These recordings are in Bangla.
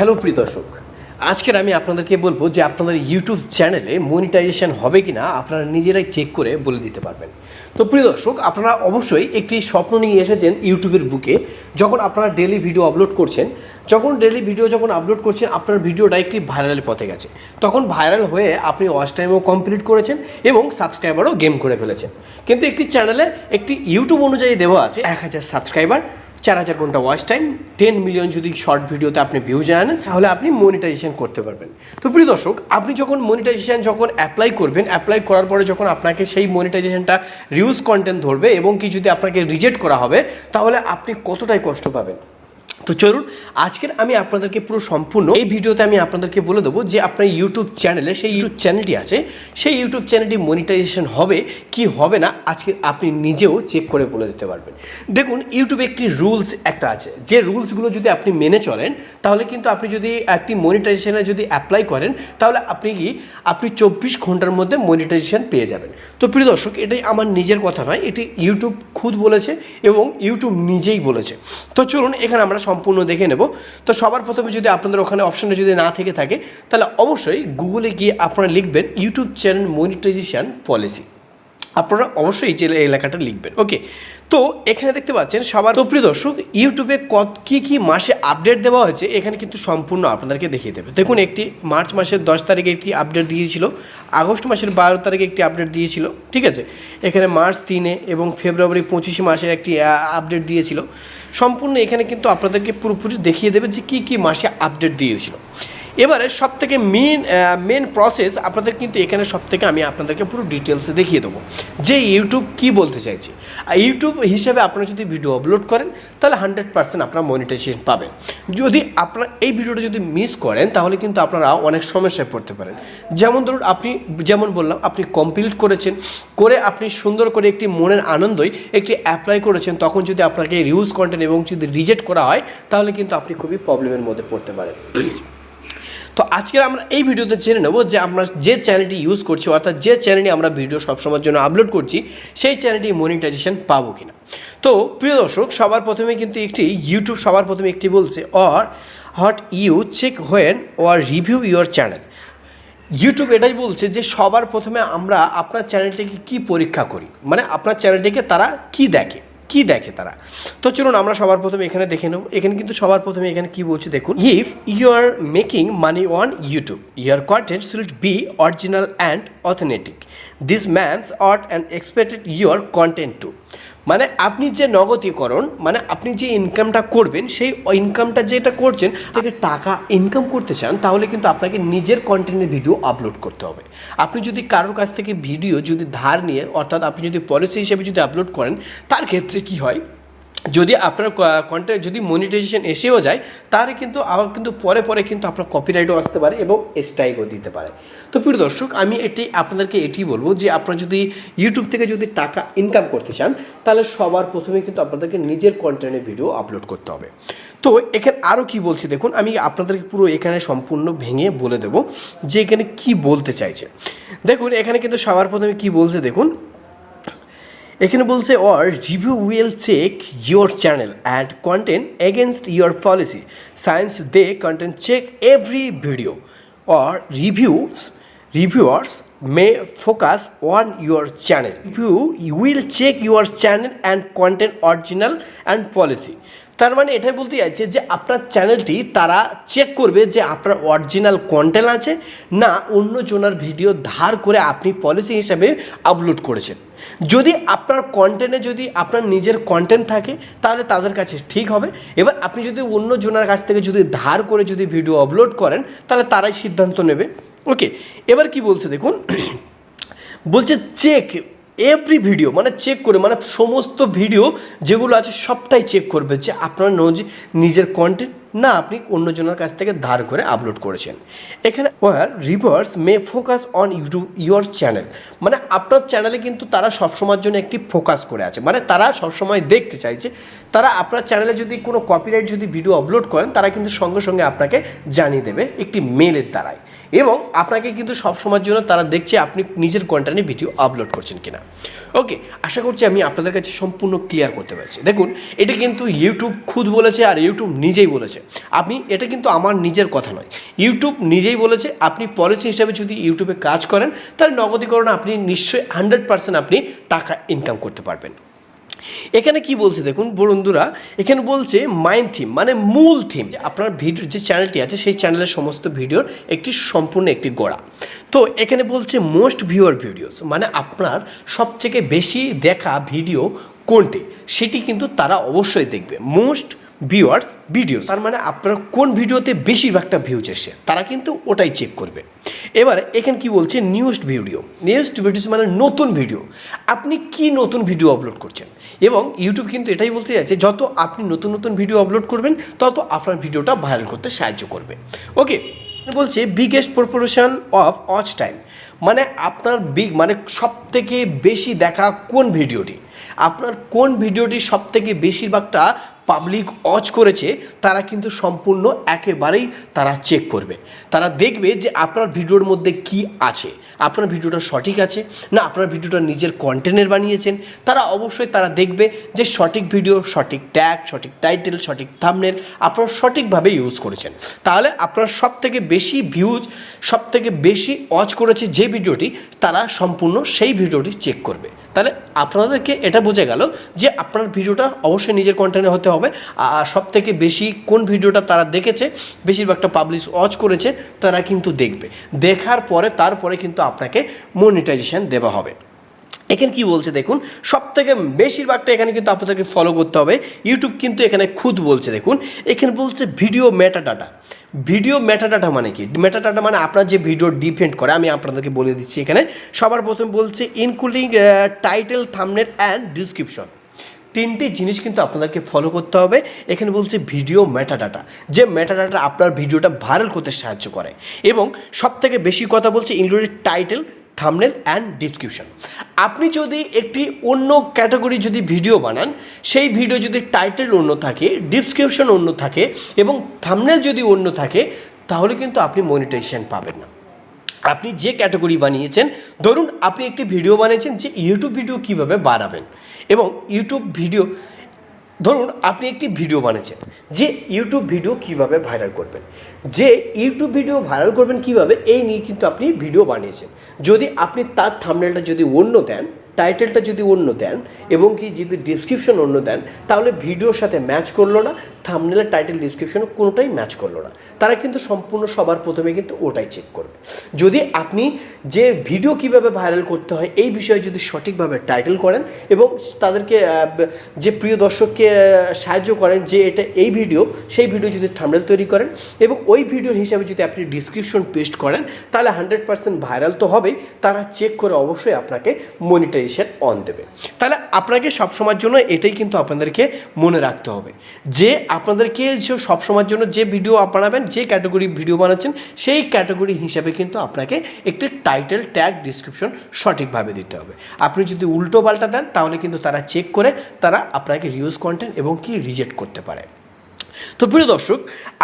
হ্যালো প্রিয় দর্শক, আজকের আমি আপনাদেরকে বলবো যে আপনাদের ইউটিউব চ্যানেলে মনিটাইজেশন হবে কি না আপনারা নিজেরাই চেক করে বলে দিতে পারবেন। তো প্রিয় দর্শক, আপনারা অবশ্যই একটি স্বপ্ন নিয়ে এসেছেন ইউটিউবের বুকে। যখন আপনারা ডেলি ভিডিও আপলোড করছেন, যখন আপলোড করছেন আপনার ভিডিওটা একটি ভাইরালের পথে গেছে, তখন ভাইরাল হয়ে আপনি ওয়াচ টাইমও কমপ্লিট করেছেন এবং সাবস্ক্রাইবারও গেম করে ফেলেছেন। কিন্তু একটি চ্যানেলে একটি ইউটিউব অনুযায়ী দেওয়া আছে 1000 সাবস্ক্রাইবার, 4000 ঘন্টা ওয়াচ টাইম, 10 মিলিয়ন যদি শর্ট ভিডিওতে আপনি ভিউ জানেন, তাহলে আপনি মনিটাইজেশন করতে পারবেন। তো প্রিয় দর্শক, আপনি যখন মনিটাইজেশন অ্যাপ্লাই করবেন, অ্যাপ্লাই করার পরে যখন আপনাকে সেই মনিটাইজেশনটা রিউজ কন্টেন্ট ধরবে এবং কি যদি আপনাকে রিজেক্ট করা হবে, তাহলে আপনি কতটাই কষ্ট পাবেন। তো চলুন, আজকের আমি আপনাদেরকে পুরো সম্পূর্ণ এই ভিডিওতে আমি আপনাদেরকে বলে দেবো যে আপনার ইউটিউব চ্যানেলে সেই ইউটিউব চ্যানেলটি আছে, সেই ইউটিউব চ্যানেলটি মনিটাইজেশন হবে কি হবে না আজকে আপনি নিজেও চেক করে বলে দিতে পারবেন। দেখুন, ইউটিউবে একটি রুলস একটা আছে, যে রুলসগুলো যদি আপনি মেনে চলেন, তাহলে কিন্তু আপনি যদি একটি মনিটাইজেশনে যদি অ্যাপ্লাই করেন, তাহলে আপনি 24 ঘন্টার মধ্যে মনিটাইজেশন পেয়ে যাবেন। তো প্রিয় দর্শক, এটাই আমার নিজের কথা নয়, এটি ইউটিউব খুদ বলেছে এবং ইউটিউব নিজেই বলেছে। তো চলুন, এখানে আমরা সম্পূর্ণ দেখে নেব। তো সবার প্রথমে যদি আপনাদের ওখানে অপশনটা যদি না থেকে থাকে, তাহলে অবশ্যই গুগলে গিয়ে আপনারা লিখবেন ইউটিউব চ্যানেল মনিটাইজেশন পলিসি। আপনারা অবশ্যই এই লেখাটা লিখবেন। ওকে, তো এখানে দেখতে পাচ্ছেন সবার। তো প্রিয় দর্শক, ইউটিউবে কী মাসে আপডেট দেওয়া হয়েছে এখানে কিন্তু সম্পূর্ণ আপনাদেরকে দেখিয়ে দেবে। দেখুন, একটি মার্চ মাসের 10 তারিখে একটি আপডেট দিয়েছিল, আগস্ট মাসের 12 তারিখে একটি আপডেট দিয়েছিল, ঠিক আছে। এখানে মার্চ 3 এবং ফেব্রুয়ারি 25 মাসে একটি আপডেট দিয়েছিল। সম্পূর্ণ এখানে কিন্তু আপনাদেরকে পুরোপুরি দেখিয়ে দেবে যে কী মাসে আপডেট দিয়েছিল। এবারে সবথেকে মেন প্রসেস আপনাদের কিন্তু এখানে সবথেকে আমি আপনাদেরকে পুরো ডিটেলসে দেখিয়ে দেবো যে ইউটিউব কি বলতে চাইছে। ইউটিউব হিসেবে আপনারা যদি ভিডিও আপলোড করেন, তাহলে 100% আপনারা মনিটাইজেশন পাবেন। যদি আপনারা এই ভিডিওটা যদি মিস করেন, তাহলে কিন্তু আপনারা অনেক সমস্যায় পড়তে পারেন। যেমন ধরুন, যেমন বললাম, আপনি কমপ্লিট করেছেন, করে আপনি সুন্দর করে একটি মনের আনন্দই একটি অ্যাপ্লাই করেছেন, তখন যদি আপনাকে রিউজ কন্টেন্ট এবং যদি রিজেক্ট করা হয়, তাহলে কিন্তু আপনি খুবই প্রবলেমের মধ্যে পড়তে পারেন। তো আজকে আমরা এই ভিডিওতে জেনে নেব যে আমরা যে চ্যানেলটি ইউজ করছি, অর্থাৎ যে চ্যানেলটি আমরা ভিডিও সবসময়ের জন্য আপলোড করছি, সেই চ্যানেলটি মনিটাইজেশন পাবো কিনা। তো প্রিয় দর্শক, সবার প্রথমে কিন্তু ইউটিউব একটি বলছে what you check when our review your channel. YouTube এটাই বলছে যে সবার প্রথমে আমরা আপনার চ্যানেলটিকে কি পরীক্ষা করি, মানে আপনার চ্যানেলটিকে তারা কি দেখে তারা। তো চলুন আমরা সবার প্রথমে এখানে দেখে নেব। এখানে কিন্তু সবার প্রথমে এখানে কি বলছে দেখুন, if you are making money on YouTube, your content should be original and authentic, this means art and expected your content to. মানে আপনি যে নগদীকরণ, মানে আপনি যে ইনকামটা করবেন, সেই ইনকামটা যেটা করছেন থেকে টাকা ইনকাম করতে চান, তাহলে কিন্তু আপনাকে নিজের কন্টেন্টের ভিডিও আপলোড করতে হবে। আপনি যদি কারোর কাছ থেকে ভিডিও যদি ধার নিয়ে, অর্থাৎ আপনি যদি পলিসি হিসেবে যদি আপলোড করেন, তার ক্ষেত্রে কি হয়, যদি আপনার কন্টেন্ট যদি মনিটাইজেশন এসেও যায়, তাহলে কিন্তু আবার কিন্তু পরে কিন্তু আপনার কপিরাইটও আসতে পারে এবং স্ট্রাইকও দিতে পারে। তো প্রিয় দর্শক, আমি আপনাদেরকে বলবো যে আপনারা যদি ইউটিউব থেকে যদি টাকা ইনকাম করতে চান, তাহলে সবার প্রথমে কিন্তু আপনাদেরকে নিজের কন্টেন্টের ভিডিও আপলোড করতে হবে। তো এখানে আরও কি বলছি দেখুন, আমি আপনাদেরকে পুরো এখানে সম্পূর্ণ ভেঙে বলে দেবো যে এখানে কি বলতে চাইছে। দেখুন, এখানে কিন্তু সবার প্রথমে কি বলছে দেখুন, এখানে বলছে our review will check your channel and content against your policy science they content check every video or reviewers may focus on your channel, review will check your channel and content original and policy. তার মানে এটাই বলতে চাইছে যে আপনার চ্যানেলটি তারা চেক করবে যে আপনার অরিজিনাল কন্টেন্ট আছে না অন্য জনের ভিডিও ধার করে আপনি পলিসি হিসাবে আপলোড করেছেন। যদি আপনার কন্টেন্টে যদি আপনার নিজের কন্টেন্ট থাকে, তাহলে তাদের কাছে ঠিক হবে। এবার আপনি যদি অন্য জনের কাছ থেকে যদি ধার করে যদি ভিডিও আপলোড করেন, তাহলে তারাই সিদ্ধান্ত নেবে। ওকে, এবার কি বলছে দেখুন, বলছে চেক এভরি ভিডিও, মানে চেক করে, মানে সমস্ত ভিডিও যেগুলো আছে সবটাই চেক করবে যে আপনার নিজের কন্টেন্ট না আপনি অন্যজনের কাছ থেকে ধার করে আপলোড করেছেন। এখানে our reviewers may focus on your channel, মানে আপনার চ্যানেলে কিন্তু তারা সবসময়ের জন্য একটি ফোকাস করে আছে, মানে তারা সবসময় দেখতে চাইছে। তারা আপনার চ্যানেলে যদি কোনো কপিরাইট যদি ভিডিও আপলোড করেন, তারা কিন্তু সঙ্গে সঙ্গে আপনাকে জানিয়ে দেবে একটি মেলের দ্বারাই, এবং আপনাকে কিন্তু সবসময়ের জন্য তারা দেখছে আপনি নিজের কন্টেন্টে ভিডিও আপলোড করছেন কিনা। ওকে, আশা করছি আমি আপনাদের কাছে সম্পূর্ণ ক্লিয়ার করতে পারছি। দেখুন, এটা কিন্তু ইউটিউব খুদ বলেছে আর ইউটিউব নিজেই বলেছে। এটা কিন্তু আমার নিজের কথা নয়, ইউটিউব নিজেই বলেছে। আপনি পলিসি হিসাবে যদি ইউটিউবে কাজ করেন তাহলে নগদীকরণ আপনি নিশ্চয়ই 100% আপনি টাকা ইনকাম করতে পারবেন। এখানে কি বলছে দেখুন বন্ধুরা, এখানে বলছে মাইন থিম মানে মূল থিম, আপনার ভিডিও যে চ্যানেলটি আছে সেই চ্যানেলের সমস্ত ভিডিওর সম্পূর্ণ একটি গোড়া। তো এখানে বলছে মোস্ট ভিউয়ার ভিডিওস, মানে আপনার সবথেকে বেশি দেখা ভিডিও কোনটি সেটি কিন্তু তারা অবশ্যই দেখবে। মোস্ট ভিউয়ার্স ভিডিও তার মানে আপনার কোন ভিডিওতে বেশিরভাগটা ভিউজ এসে তারা কিন্তু ওটাই চেক করবে। এবারে এখানে কি বলছে নিউজড ভিডিওস মানে নতুন ভিডিও, আপনি কি নতুন ভিডিও আপলোড করছেন। এবং ইউটিউব কিন্তু এটাই বলতে যাচ্ছে যত আপনি নতুন নতুন ভিডিও আপলোড করবেন তত আপনার ভিডিওটা ভাইরাল করতে সাহায্য করবে। ওকে, বলছে biggest proportion of watch time, মানে আপনার মানে সব থেকে বেশি দেখা কোন ভিডিওটি, আপনার কোন ভিডিওটি সব থেকে বেশিরভাগটা পাবলিক ওয়াচ করেছে তারা কিন্তু সম্পূর্ণ একেবারেই তারা চেক করবে। তারা দেখবে যে আপনার ভিডিওর মধ্যে কি আছে, আপনার ভিডিওটা সঠিক আছে না আপনার ভিডিওটা নিজের কন্টেন্টের বানিয়েছেন। তারা অবশ্যই তারা দেখবে যে সঠিক ভিডিও, সঠিক ট্যাগ, সঠিক টাইটেল, সঠিক থাম্বনেল আপনারা সঠিকভাবে ইউজ করেছেন। তাহলে আপনার সব থেকে বেশি ভিউজ, সব থেকে বেশি ওয়াচ করেছে যে ভিডিওটি, তারা সম্পূর্ণ সেই ভিডিওটি চেক করবে। তাহলে আপনাদেরকে এটা বোঝা গেল যে আপনার ভিডিওটা অবশ্যই নিজের কন্টেন্টে হতে হবে। আর সব থেকে বেশি কোন ভিডিওটা তারা দেখেছে, বেশিরভাগটা পাবলিশ ওয়াচ করেছে, তারা কিন্তু দেখবে। দেখার পরে তারপরে কিন্তু আপনাকে মনিটাইজেশন দেওয়া হবে। এখানে কি বলছে দেখুন, সব থেকে বেশিরভাগটা এখানে কিন্তু আপনাদেরকে ফলো করতে হবে। ইউটিউব কিন্তু এখানে খুদ বলছে, দেখুন এখানে বলছে ভিডিও মেটাডাটা। ভিডিও মেটাডাটা মানে কি? মেটাডাটা মানে আপনার যে ভিডিও ডিপেন্ড করে, আমি আপনাদেরকে বলে দিচ্ছি। এখানে সবার প্রথম বলছে including title, thumbnail and description. তিনটি জিনিস কিন্তু আপনাদেরকে ফলো করতে হবে। এখানে বলছে ভিডিও মেটাডাটা, যে মেটাডাটা আপনার ভিডিওটা ভাইরাল করতে সাহায্য করে। এবং সব থেকে বেশি কথা বলছে including title, thumbnail and description. আপনি যদি একটি অন্য ক্যাটাগরি যদি ভিডিও বানান, সেই ভিডিও যদি টাইটেল অন্য থাকে, ডিসক্রিপশন অন্য থাকে এবং থাম্বনেল যদি অন্য থাকে, তাহলে কিন্তু আপনি মনিটাইজেশন পাবেন না। আপনি যে ক্যাটাগরি বানিয়েছেন, ধরুন আপনি একটি ভিডিও বানিয়েছেন যে ইউটিউব ভিডিও কীভাবে বানাবেন, এবং ইউটিউব ভিডিও, ধরুন আপনি একটি ভিডিও বানিয়েছেন যে ইউটিউব ভিডিও কিভাবে ভাইরাল করবেন, যে ইউটিউব ভিডিও ভাইরাল করবেন কিভাবে, এই নিয়ে কিন্তু আপনি ভিডিও বানিয়েছেন। যদি আপনি তার থাম্বনেলটা যদি অন্য দেন, টাইটেলটা যদি অন্য দেন এবং কি যদি ডিসক্রিপশন অন্য দেন, তাহলে ভিডিওর সাথে ম্যাচ করলো না, থাম্বনেলের টাইটেল ডিসক্রিপশন কোনোটাই ম্যাচ করলো না। তারা কিন্তু সম্পূর্ণ সবার প্রথমে কিন্তু ওটাই চেক করবে। যদি আপনি যে ভিডিও কিভাবে ভাইরাল করতে হয় এই বিষয়ে যদি সঠিকভাবে টাইটেল করেন এবং তাদেরকে যে প্রিয় দর্শককে সাহায্য করেন যে এটা এই ভিডিও, সেই ভিডিও যদি থাম্বনেল তৈরি করেন এবং ওই ভিডিওর হিসাবে যদি আপনি ডিসক্রিপশন পেস্ট করেন, তাহলে 100% ভাইরাল তো হবেই, তারা চেক করে অবশ্যই আপনাকে মনিটাইজেশন অন দেবে। তাহলে আপনাকে সবসময়ের জন্য এটাই কিন্তু আপনাদেরকে মনে রাখতে হবে যে আপনাদেরকে সবসময়ের জন্য যে ভিডিও বানাবেন, যে ক্যাটাগরি ভিডিও বানাচ্ছেন, সেই ক্যাটাগরি হিসাবে কিন্তু আপনাকে একটি টাইটেল, ট্যাগ, ডিসক্রিপশন সঠিকভাবে দিতে হবে। আপনি যদি উল্টো পাল্টা দেন তাহলে কিন্তু তারা চেক করে তারা আপনাকে রিউজ কন্টেন্ট এবং কি রিজেক্ট করতে পারে। তো প্রিয় দর্শক,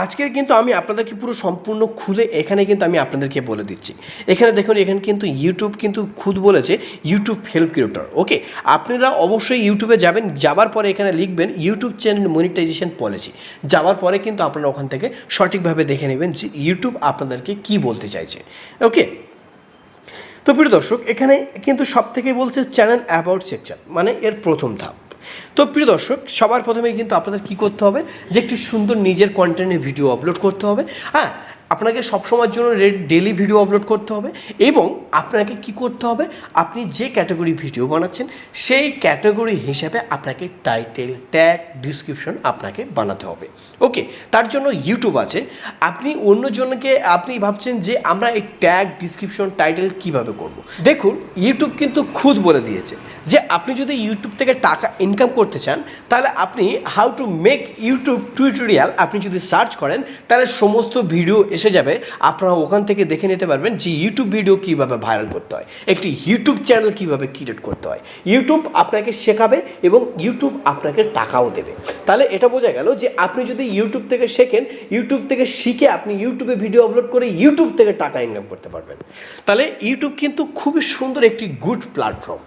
আজকের কিন্তু আমি আপনাদেরকে পুরো সম্পূর্ণ খুলে এখানে কিন্তু আমি আপনাদেরকে বলে দিচ্ছি। এখানে দেখুন, এখানে কিন্তু ইউটিউব কিন্তু খুদ বলেছে ইউটিউব হেল্প ক্রিয়েটর। ওকে, আপনারা অবশ্যই ইউটিউবে যাবেন, যাবার পরে এখানে লিখবেন ইউটিউব চ্যানেল মনিটাইজেশন পলিসি। যাওয়ার পরে কিন্তু আপনারা ওখান থেকে সঠিকভাবে দেখে নেবেন যে ইউটিউব আপনাদেরকে কি বলতে চাইছে। ওকে, তো প্রিয় দর্শক, এখানে কিন্তু সব থেকে বলছে চ্যানেল অ্যাবাউট সেকশন, মানে এর প্রথম ধাপ। তো প্রিয় দর্শক, সবার প্রথমে কিন্তু আপনাদের কী করতে হবে যে একটি সুন্দর নিজের কন্টেন্টের ভিডিও আপলোড করতে হবে। হ্যাঁ, আপনাকে সবসময়ের জন্য ডেলি ভিডিও আপলোড করতে হবে এবং আপনাকে কি করতে হবে, আপনি যে ক্যাটাগরি ভিডিও বানাচ্ছেন সেই ক্যাটাগরি হিসাবে আপনাকে টাইটেল, ট্যাগ, ডিসক্রিপশন আপনাকে বানাতে হবে। ওকে, তার জন্য ইউটিউব আছে। আপনি অন্যজনকে আপনি ভাবছেন যে আমরা এই ট্যাগ, ডিসক্রিপশন, টাইটেল কিভাবে করব। দেখুন, ইউটিউব কিন্তু খুদ বলে দিয়েছে যে আপনি যদি ইউটিউব থেকে টাকা ইনকাম করতে চান, তাহলে আপনি how to make YouTube tutorial আপনি যদি সার্চ করেন, তাহলে সমস্ত ভিডিও এসে যাবে। আপনারা ওখান থেকে দেখে নিতে পারবেন যে ইউটিউব ভিডিও কীভাবে ভাইরাল করতে হয়, একটি ইউটিউব চ্যানেল কীভাবে ক্রিয়েট করতে হয়। ইউটিউব আপনাকে শেখাবে এবং ইউটিউব আপনাকে টাকাও দেবে। তাহলে এটা বোঝা গেল যে আপনি যদি ইউটিউব থেকে শেখেন, ইউটিউব থেকে শিখে আপনি ইউটিউবে ভিডিও আপলোড করে ইউটিউব থেকে টাকা ইনকাম করতে পারবেন। তাহলে ইউটিউব কিন্তু খুবই সুন্দর একটি গুড প্ল্যাটফর্ম।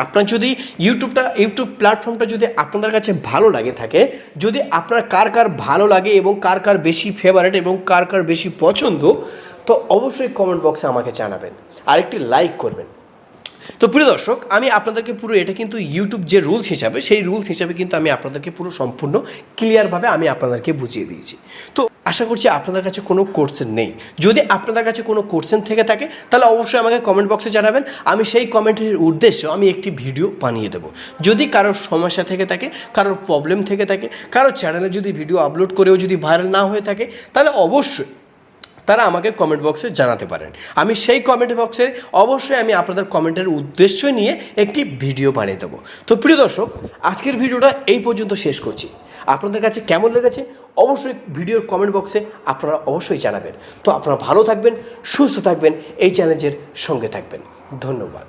আপনার যদি ইউটিউব প্ল্যাটফর্মটা যদি আপনাদের কাছে ভালো লাগে থাকে, যদি আপনার কার কার ভালো লাগে এবং কার কার বেশি ফেভারিট এবং কার কার বেশি পছন্দ, তো অবশ্যই কমেন্ট বক্সে আমাকে জানাবেন আর একটি লাইক করবেন। তো প্রিয় দর্শক, আমি আপনাদেরকে পুরো এটা কিন্তু ইউটিউব যে রুলস হিসাবে, সেই রুলস হিসাবে কিন্তু আমি আপনাদেরকে পুরো সম্পূর্ণ ক্লিয়ারভাবে আমি আপনাদেরকে বুঝিয়ে দিয়েছি। তো আশা করছি আপনাদের কাছে কোনো কোশ্চেন নেই। যদি আপনাদের কাছে কোনো কোশ্চেন থেকে থাকে তাহলে অবশ্যই আমাকে কমেন্ট বক্সে জানাবেন। আমি সেই কমেন্টের উদ্দেশ্যে আমি একটি ভিডিও বানিয়ে দেবো। যদি কারোর সমস্যা থেকে থাকে, কারোর প্রবলেম থেকে থাকে, কারোর চ্যানেলে যদি ভিডিও আপলোড করেও যদি ভাইরাল না হয়ে থাকে, তাহলে অবশ্যই তারা আমাকে কমেন্ট বক্সে জানাতে পারেন। আমি সেই কমেন্ট বক্সে অবশ্যই আমি আপনাদের কমেন্টের উদ্দেশ্য নিয়ে একটি ভিডিও বানিয়ে দেবো। তো প্রিয় দর্শক, আজকের ভিডিওটা এই পর্যন্ত শেষ করছি। আপনাদের কাছে কেমন লেগেছে অবশ্যই ভিডিওর কমেন্ট বক্সে আপনারা অবশ্যই জানাবেন। তো আপনারা ভালো থাকবেন, সুস্থ থাকবেন, এই চ্যালেঞ্জের সঙ্গে থাকবেন। ধন্যবাদ।